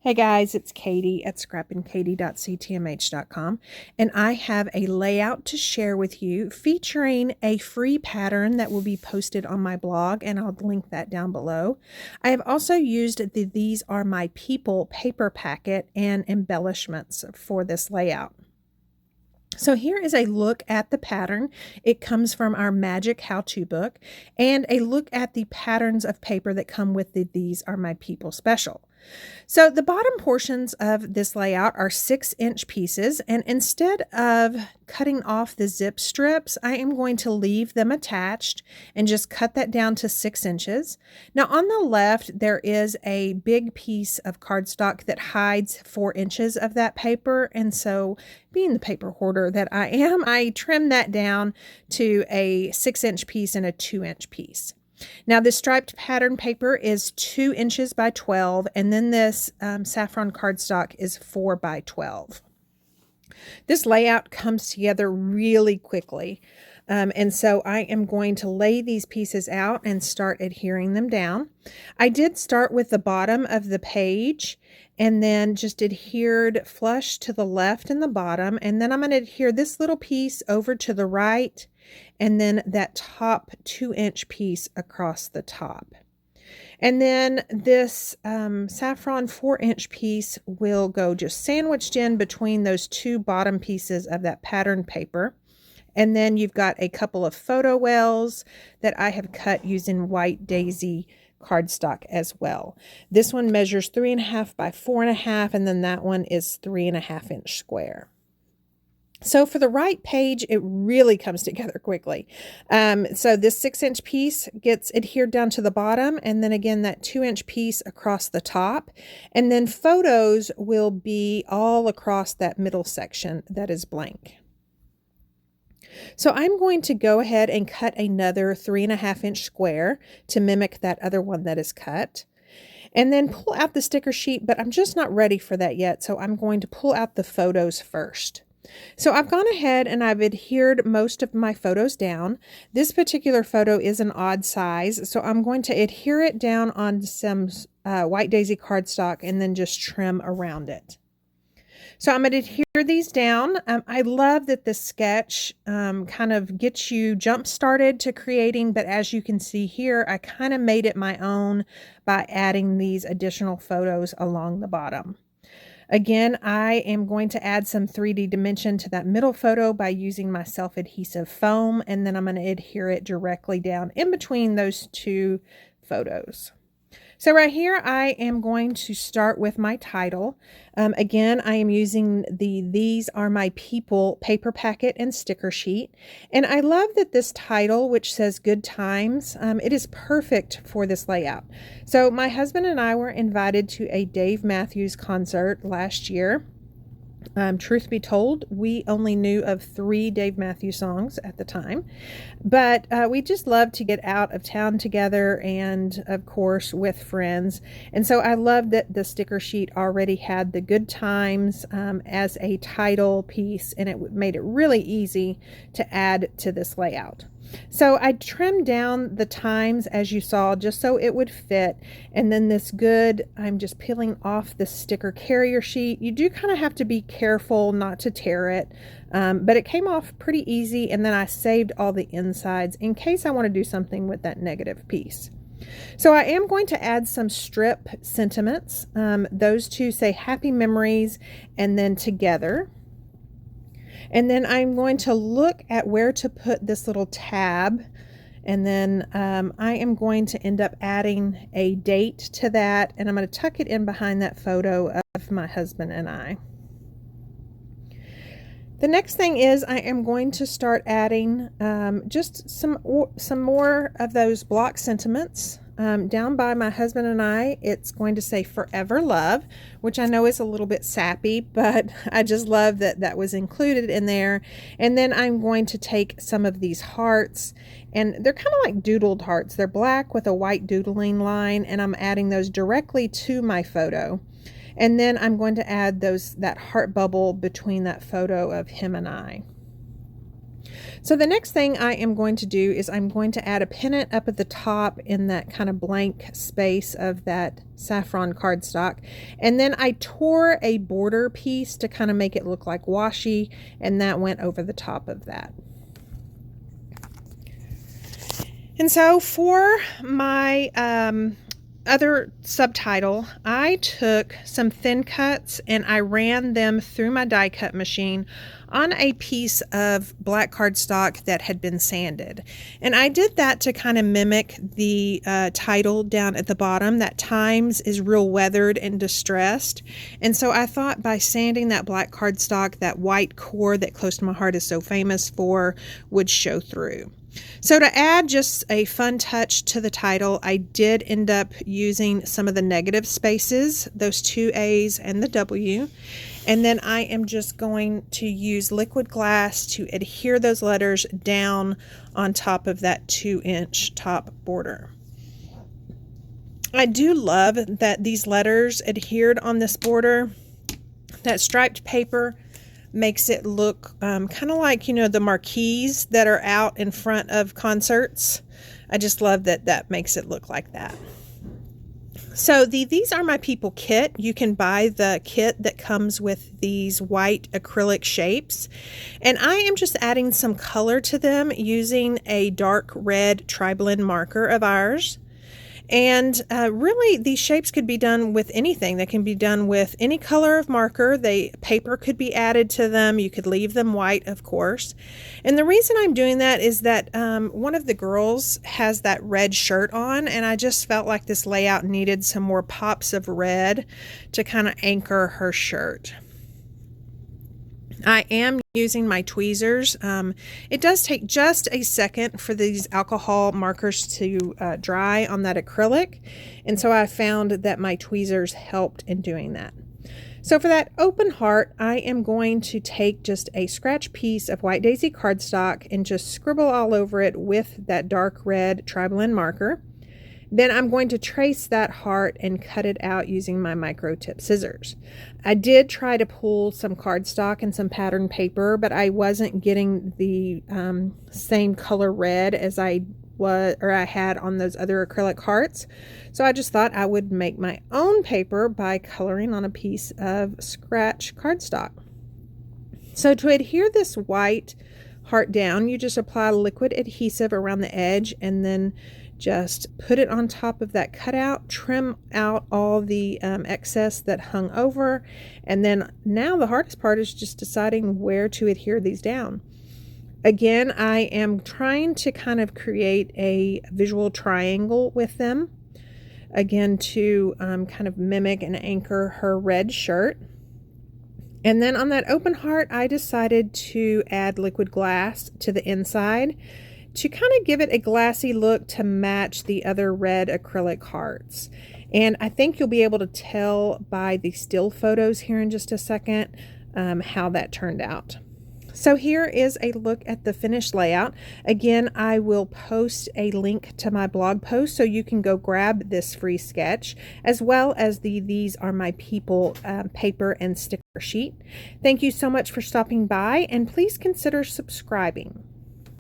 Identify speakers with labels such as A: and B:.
A: Hey guys, it's Katie at scrappinkaty.ctmh.com, and I have a layout to share with you featuring a free pattern that will be posted on my blog, and I'll link that down below. I have also used the These Are My People paper packet and embellishments for this layout. So here is a look at the pattern. It comes from our Magic How-To book, and a look at the patterns of paper that come with the These Are My People special. So the bottom portions of this layout are 6-inch pieces, and instead of cutting off the zip strips, I am going to leave them attached and just cut that down to 6 inches. Now on the left, there is a big piece of cardstock that hides 4 inches of that paper, and so being the paper hoarder that I am, I trimmed that down to a 6-inch piece and a 2-inch piece. Now this striped pattern paper is 2 inches by 12, and then this saffron cardstock is 4 by 12. This layout comes together really quickly, and so I am going to lay these pieces out and start adhering them down. I did start with the bottom of the page and then just adhered flush to the left and the bottom, and then I'm going to adhere this little piece over to the right, and then that top 2-inch piece across the top. And then this saffron 4-inch piece will go just sandwiched in between those two bottom pieces of that pattern paper. And then you've got a couple of photo wells that I have cut using white daisy cardstock as well. This one measures 3.5 by 4.5, and then that one is 3.5-inch square. So for the right page, it really comes together quickly. So this 6-inch piece gets adhered down to the bottom, and then again that 2-inch piece across the top, and then photos will be all across that middle section that is blank. So I'm going to go ahead and cut another 3.5-inch square to mimic that other one that is cut. And then pull out the sticker sheet, but I'm just not ready for that yet, so I'm going to pull out the photos first. So I've gone ahead and I've adhered most of my photos down. This particular photo is an odd size, so I'm going to adhere it down on some white daisy cardstock and then just trim around it. So I'm going to adhere these down. I love that the sketch kind of gets you jump started to creating, but as you can see here, I kind of made it my own by adding these additional photos along the bottom. Again, I am going to add some 3D dimension to that middle photo by using my self-adhesive foam, and then I'm going to adhere it directly down in between those two photos. So right here, I am going to start with my title. Again, I am using the These Are My People paper packet and sticker sheet. And I love that this title, which says Good Times, it is perfect for this layout. So my husband and I were invited to a Dave Matthews concert last year. Truth be told, we only knew of 3 Dave Matthews songs at the time, but we just loved to get out of town together and, of course, with friends. And so I love that the sticker sheet already had the Good Times as a title piece, and it made it really easy to add to this layout. So I trimmed down the times, as you saw, just so it would fit. And then this good, I'm just peeling off the sticker carrier sheet. You do kind of have to be careful not to tear it, but it came off pretty easy. And then I saved all the insides in case I want to do something with that negative piece. So I am going to add some strip sentiments. Those two say happy memories and then together. And then I'm going to look at where to put this little tab, and then I am going to end up adding a date to that, and I'm going to tuck it in behind that photo of my husband and I. The next thing is I am going to start adding just some more of those block sentiments. Down by my husband and I, it's going to say Forever Love, which I know is a little bit sappy, but I just love that that was included in there. And then I'm going to take some of these hearts, and they're kind of like doodled hearts. They're black with a white doodling line, and I'm adding those directly to my photo. And then I'm going to add that heart bubble between that photo of him and I. So the next thing I am going to do is I'm going to add a pennant up at the top in that kind of blank space of that saffron cardstock. And then I tore a border piece to kind of make it look like washi, and that went over the top of that. And so for my other subtitle, I took some thin cuts and I ran them through my die cut machine on a piece of black cardstock that had been sanded. And I did that to kind of mimic the title down at the bottom, that Times is real weathered and distressed. And so I thought by sanding that black cardstock, that white core that Close to My Heart is so famous for would show through. So to add just a fun touch to the title, I did end up using some of the negative spaces, those two A's and the W. And then I am just going to use liquid glass to adhere those letters down on top of that 2-inch top border. I do love that these letters adhered on this border. That striped paper makes it look kind of like, you know, the marquees that are out in front of concerts. I just love that that makes it look like that. So These Are My People kit, you can buy the kit that comes with these white acrylic shapes. And I am just adding some color to them using a dark red tri-blend marker of ours. And really, these shapes could be done with anything. They can be done with any color of marker. Paper could be added to them. You could leave them white, of course. And the reason I'm doing that is that one of the girls has that red shirt on, and I just felt like this layout needed some more pops of red to kind of anchor her shirt. I am using my tweezers. It does take just a second for these alcohol markers to dry on that acrylic, and so I found that my tweezers helped in doing that. So for that open heart, I am going to take just a scratch piece of white daisy cardstock and just scribble all over it with that dark red tri-blend marker. Then I'm going to trace that heart and cut it out using my micro tip scissors. I did try to pull some cardstock and some pattern paper, but I wasn't getting the same color red as I had on those other acrylic hearts. So I just thought I would make my own paper by coloring on a piece of scratch cardstock. So to adhere this white heart down, you just apply liquid adhesive around the edge and then just put it on top of that cutout, trim out all the excess that hung over, and then now the hardest part is just deciding where to adhere these down. Again, I am trying to kind of create a visual triangle with them, again to kind of mimic and anchor her red shirt. And then on that open heart, I decided to add liquid glass to the inside to kind of give it a glassy look to match the other red acrylic hearts. And I think you'll be able to tell by the still photos here in just a second how that turned out. So here is a look at the finished layout. Again, I will post a link to my blog post so you can go grab this free sketch, as well as the These Are My People paper and sticker sheet. Thank you so much for stopping by, and please consider subscribing.